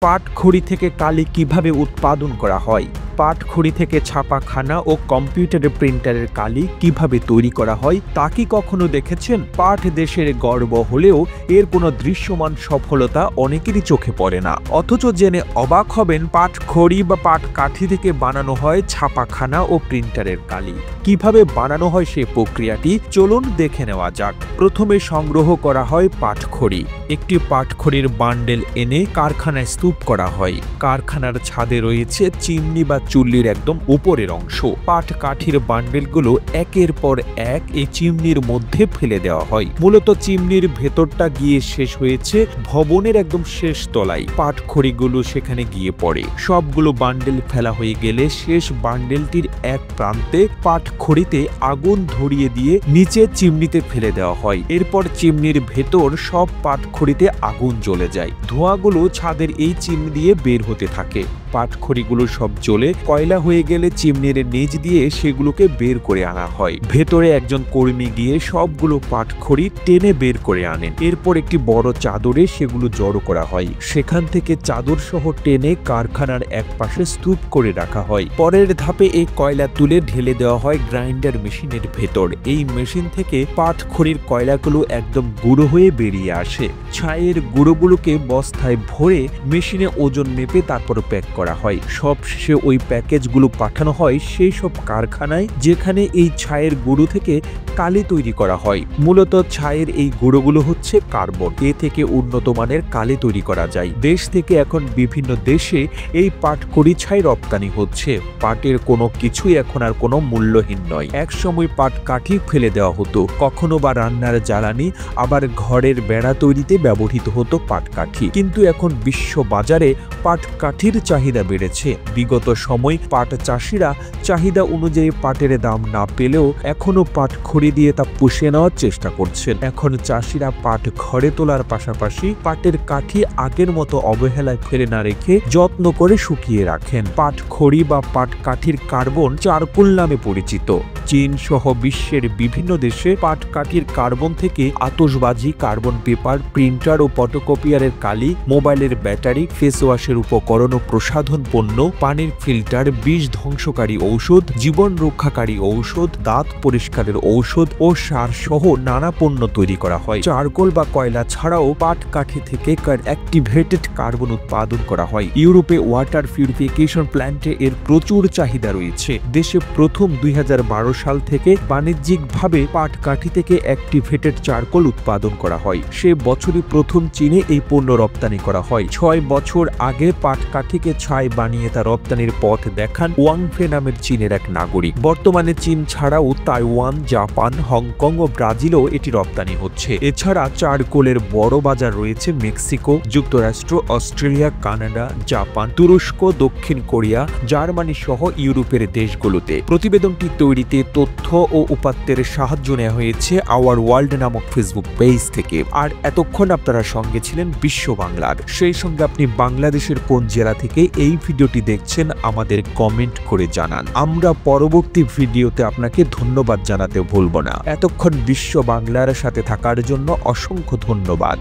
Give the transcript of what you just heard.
পাটখড়ি থেকে কালি কিভাবে উৎপাদন করা হয়? পাটখড়ি থেকে ছাপাখানা ও কম্পিউটারের প্রিন্টারের কালি কিভাবে তৈরি করা হয় তা কি কখনো দেখেছেন? পাট দেশের গর্ব হলেও এর কোনো দৃশ্যমান সফলতা অনেকেরই চোখে পড়ে না। অথচ জেনে অবাক হবেন, পাটখড়ি বা পাট কাঠি থেকে বানানো হয় ছাপাখানা ও প্রিন্টারের কালি। কিভাবে বানানো হয় সেই প্রক্রিয়াটি চলুন দেখে নেওয়া যাক। প্রথমে সংগ্রহ করা হয় পাটখড়ি। একটি পাটখড়ির বান্ডেল এনে কারখানায় স্তূপ করা হয়। কারখানার ছাদে রয়েছে চিমনি বা চুল্লির একদম উপরের অংশ। পাট কাঠির বান্ডেলগুলো একের পর এক এই চিমনির মধ্যে ফেলে দেওয়া হয়। মূলত চিমনির ভেতরটা গিয়ে শেষ হয়েছে ভবনের একদম শেষ তলায়। পাটখড়িগুলো সেখানে গিয়ে পড়ে। সবগুলো বান্ডেল ফেলা হয়ে গেলে শেষ বান্ডেলটির এক প্রান্তে পাটখড়িতে আগুন ধরিয়ে দিয়ে নিচে চিমনিতে ফেলে দেওয়া হয়। এরপর চিমনির ভেতর সব পাটখড়িতে আগুন জ্বলে যায়। ধোঁয়াগুলো ছাদের এই চিমনি দিয়ে বের হতে থাকে। পাটখড়িগুলো সব জ্বলে কয়লা হয়ে গেলে চিমনির নিচ দিয়ে সেগুলোকে বের করে আনা হয়। ভেতরে একজন কর্মী গিয়ে সবগুলো পাটখড়ি টেনে বের করে আনেন। এরপর একটি বড় চাদরে সেগুলো জড়ো করা হয়। সেখান থেকে চাদর সহ টেনে কারখানার এক পাশে স্তূপ করে রাখা হয়। পরের ধাপে এই কয়লা তুলে ঢেলে দেওয়া হয় গ্রাইন্ডার মেশিনের ভেতর। এই মেশিন থেকে পাটখড়ির কয়লাগুলো একদম গুঁড়ো হয়ে বেরিয়ে আসে। ছাইয়ের গুঁড়োগুলোকে বস্তায় ভরে মেশিনে ওজন মেপে তারপর প্যাক করা হয়। সবশেষে ওই প্যাকেজগুলো পাঠানো হয় সেই সব কারখানায় যেখানে এই ছাইয়ের গুঁড়ো থেকে কালি তৈরি করা হয়। মূলত ছাইয়ের এই গুঁড়োগুলো হচ্ছে কার্বন। এ থেকে উন্নত মানের কালি তৈরি করা যায়। দেশ থেকে এখন বিভিন্ন দেশে এই পাটখড়ি ছাই রপ্তানি হচ্ছে। পাটের কোনো কিছুই এখন আর কোনো মূল্যহীন নয়। একসময় পাট কাঠি ফেলে দেওয়া হতো, কখনো বা রান্নার জ্বালানি, আবার ঘরের বেড়া তৈরিতে ব্যবহৃত হতো পাট কাঠি। কিন্তু এখন বিশ্ব বাজারে পাট কাঠির চাহিদা বেড়েছে। বিগত সময় পাট চাষিরা চাহিদা অনুযায়ী পাটের দাম না পেলেও এখনো পাটখড়ি দিয়ে তা পুষিয়ে নেওয়ার চেষ্টা করছেন। এখন চাষিরা পাট ঘরে তোলার পাশাপাশি পাটের কাঠি আগের মতো অবহেলায় ফেলে না রেখে যত্ন করে শুকিয়ে রাখেন। পাটখড়ি বা পাট কাঠির কার্বন চারকোল নামে পরিচিত। চীন সহ বিশ্বের বিভিন্ন দেশে পাট কাঠির কার্বন থেকে আতশবাজি, কার্বন পেপার, প্রিন্টার ও ফটোকপিয়ারের কালি, মোবাইলের ব্যাটারি, ফেস ওয়াশের উপকরণ ও প্রসাধন পণ্য, পানির ফিল্টার, বিষ ধ্বংসকারী ঔষধ, জীবন রক্ষাকারী ঔষধ, দাঁত পরিষ্কারের ঔষধ ও সার সহ নানা পণ্য তৈরি করা হয়। চারকোল বা কয়লা ছাড়াও পাট কাঠি থেকে অ্যাক্টিভেটেড কার্বন উৎপাদন করা হয়। ইউরোপে ওয়াটার পিউরিফিকেশন প্ল্যান্টে এর প্রচুর চাহিদা রয়েছে। দেশে প্রথম 2012 সাল থেকে বাণিজ্যিকভাবে পাট কাঠি থেকে অ্যাক্টিভেটেড চারকোল উৎপাদন করা হয়। সে বছরই প্রথম চীনে এই পণ্য রপ্তানি করা হয়। 6 বছর আগে পাট কাঠিকে ছাই বানিয়ে তা রপ্তানির পথ দেখান ওয়াংফে নামের চীনের এক নাগরিক। বর্তমানে চীন ছাড়াও তাইওয়ান, জাপান, হংকং ও ব্রাজিলও এটি রপ্তানি হচ্ছে। এছাড়া চারকোলের বড় বাজার রয়েছে মেক্সিকো, যুক্তরাষ্ট্র, অস্ট্রেলিয়া, কানাডা, জাপান, তুরস্ক, দক্ষিণ কোরিয়া, জার্মানি সহ ইউরোপের দেশগুলোতে। প্রতিবেদনটি তৈরিতে তথ্য ও উপাত্তের সাহায্য নেওয়া হয়েছে আওয়ার ওয়ার্ল্ড নামক ফেসবুক পেজ থেকে। আর এতক্ষণ আপনারা সঙ্গে ছিলেন বিশ্ব বাংলার। সেই সঙ্গে আপনি বাংলাদেশের কোন জেলা থেকে এই ভিডিওটি দেখছেন আমাদের কমেন্ট করে জানান। আমরা পরবর্তী ভিডিওতে আপনাকে ধন্যবাদ জানাতে ভুলব না। এতক্ষণ বিশ্ব বাংলার সাথে থাকার জন্য অসংখ্য ধন্যবাদ।